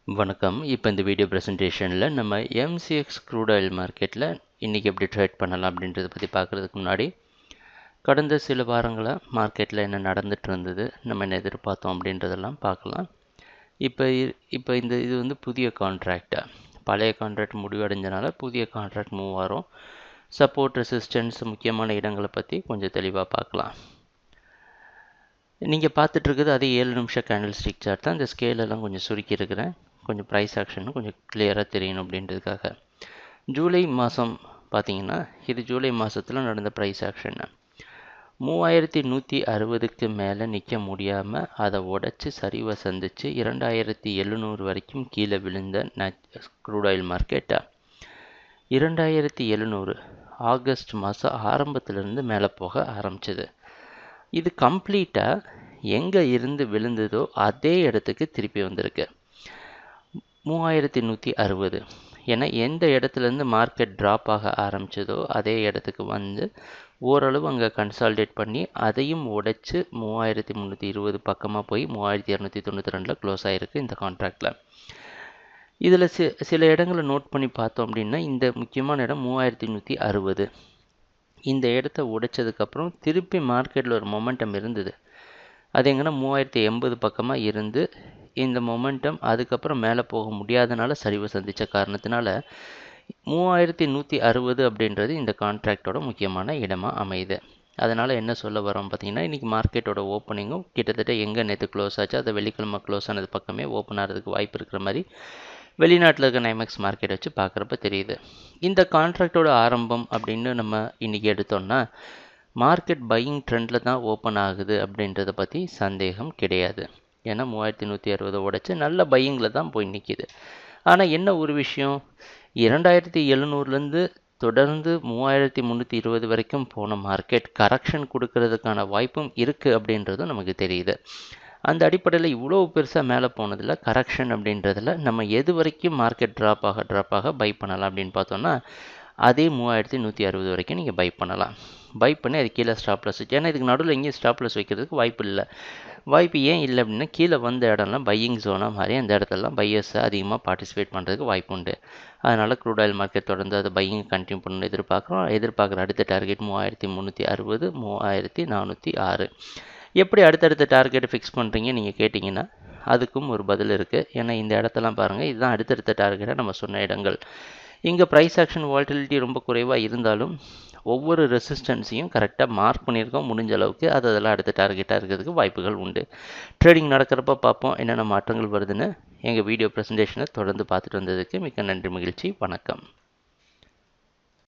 வணக்கம். இப்போ இந்த வீடியோ ப்ரெசன்டேஷனில் நம்ம எம்சிஎக்ஸ் க்ரூட் ஆயில் மார்க்கெட்டில் இன்றைக்கி எப்படி ட்ரேட் பண்ணலாம் அப்படின்றத பற்றி பார்க்குறதுக்கு முன்னாடி கடந்த சில வாரங்களாக மார்க்கெட்டில் என்ன நடந்துட்டு இருந்தது, நம்ம என்ன எதிர்பார்த்தோம் அப்படின்றதெல்லாம் பார்க்கலாம். இப்போ இது வந்து புதிய கான்ட்ராக்டாக, பழைய கான்ட்ராக்ட் முடிவடைஞ்சனால புதிய கான்ட்ராக்ட் மூவ் ஆகும். சப்போர்ட் ரெசிஸ்டன்ஸ் முக்கியமான இடங்களை பற்றி கொஞ்சம் தெளிவாக பார்க்கலாம். நீங்கள் பார்த்துட்ருக்குது அதே 7 நிமிஷம் கேண்டில் ஸ்டிக் சார்ட் தான். இந்த ஸ்கேலெல்லாம் கொஞ்சம் சுருக்கி இருக்கிறேன், கொஞ்சம் ப்ரைஸ் ஆக்ஷனும் கொஞ்சம் கிளியராக தெரியணும் அப்படின்றதுக்காக. ஜூலை மாதம் பார்த்தீங்கன்னா, இது ஜூலை மாதத்தில் நடந்த ப்ரைஸ் ஆக்ஷன் 3160க்கு மேலே நிற்க முடியாமல் அதை உடச்சி சரிவை சந்தித்து 2700 வரைக்கும் கீழே விழுந்த க்ரூட் ஆயில் மார்க்கெட்டை 2700 ஆகஸ்ட் மாதம் ஆரம்பத்திலேருந்து மேலே போக ஆரம்பிச்சது. இது கம்ப்ளீட்டாக எங்கே இருந்து விழுந்ததோ அதே இடத்துக்கு திருப்பி வந்திருக்கு 3160. ஏன்னா எந்த இடத்துலேருந்து மார்க்கெட் ட்ராப் ஆக ஆரம்பித்ததோ அதே இடத்துக்கு வந்து ஓரளவு அங்கே கன்சால்டேட் பண்ணி அதையும் உடைச்சி 3320 பக்கமாக போய் 3292 க்ளோஸ் ஆகிருக்கு இந்த கான்ட்ராக்டில். இதில் சில இடங்களை நோட் பண்ணி பார்த்தோம் அப்படின்னா, இந்த முக்கியமான இடம் 3160. இந்த இடத்த உடைச்சதுக்கப்புறம் திருப்பி மார்க்கெட்டில் ஒரு மொமெண்டம் இருந்தது. அது எங்கன்னா 3080 பக்கமாக இருந்து இந்த மொமெண்டம் அதுக்கப்புறம் மேலே போக முடியாதனால சரிவை சந்தித்த காரணத்தினால 3160 அப்படின்றது இந்த கான்ட்ராக்டோட முக்கியமான இடமாக அமையுது. அதனால் என்ன சொல்ல வரோம் பார்த்தீங்கன்னா, இன்றைக்கி மார்க்கெட்டோட ஓப்பனிங்கும் கிட்டத்தட்ட எங்கே நேற்று க்ளோஸ் ஆச்சு அதை வெள்ளிக்கிழமை க்ளோஸ் ஆனது பக்கமே ஓப்பன் ஆகிறதுக்கு வாய்ப்பு இருக்கிற மாதிரி வெளிநாட்டில் இருக்க நைமேக்ஸ் மார்க்கெட் வச்சு பார்க்குறப்ப தெரியுது. இந்த கான்ட்ராக்டோட ஆரம்பம் அப்படின்னு நம்ம இன்றைக்கி எடுத்தோம்னா, மார்க்கெட் பையிங் ட்ரெண்டில் தான் ஓப்பன் ஆகுது அப்படின்றத பற்றி சந்தேகம் கிடையாது. ஏன்னா 3160 உடைச்சு நல்ல பையிங்கில் தான் போய் நிற்கிது. ஆனால் என்ன ஒரு விஷயம், 2700லேருந்து தொடர்ந்து 3320 வரைக்கும் போன மார்க்கெட் கரெக்ஷன் கொடுக்கறதுக்கான வாய்ப்பும் இருக்குது அப்படின்றதும் நமக்கு தெரியுது. அந்த அடிப்படையில் இவ்வளோ பெருசாக மேலே போனதில் கரெக்ஷன் அப்படின்றதில் நம்ம எது வரைக்கும் மார்க்கெட் ட்ராப் ஆக பை பண்ணலாம் அப்படின்னு பார்த்தோன்னா, அதே 3160 வரைக்கும் நீங்கள் பை பண்ணலாம். பை பண்ணி அது கீழே ஸ்டாப்லஸ் வச்சு, ஏன்னா இதுக்கு நடுவில் எங்கேயும் ஸ்டாப்லஸ் வைக்கிறதுக்கு வாய்ப்பு இல்லை. வாய்ப்பு ஏன் இல்லை அப்படின்னா, கீழே வந்த இடம்லாம் பையிங் ஜோனாக மாதிரி அந்த இடத்துலலாம் பையர்ஸை அதிகமாக பார்ட்டிசிபேட் பண்ணுறதுக்கு வாய்ப்பு உண்டு. அதனால் க்ரூட் ஆயில் மார்க்கெட் தொடர்ந்து அது பையிங் கண்டினியூ பண்ணணும்னு எதிர்பார்க்குற அடுத்த டார்கெட் 3360, 3406. எப்படி அடுத்தடுத்த டார்கெட்டை ஃபிக்ஸ் பண்ணுறீங்க நீங்கள் கேட்டிங்கன்னா, அதுக்கும் ஒரு பதில் இருக்குது. ஏன்னா இந்த இடத்தெல்லாம் பாருங்கள், இதுதான் அடுத்தடுத்த டார்கெட்டாக நம்ம சொன்ன இடங்கள். இங்கே ப்ரைஸ் ஆக்ஷன் வால்டிலிட்டி ரொம்ப குறைவாக இருந்தாலும் ஒவ்வொரு ரெசிஸ்டன்ஸையும் கரெக்டாக மார்க் பண்ணியிருக்கோம். முடிஞ்ச அளவுக்கு அதெல்லாம் அடுத்த டார்கெட்டாக இருக்கிறதுக்கு வாய்ப்புகள் உண்டு. ட்ரேடிங் நடக்கிறப்ப பார்ப்போம் என்னென்ன மாற்றங்கள் வருதுன்னு. எங்கள் வீடியோ ப்ரெசன்டேஷனை தொடர்ந்து பார்த்துட்டு வந்ததுக்கு மிக்க நன்றி, மகிழ்ச்சி, வணக்கம்.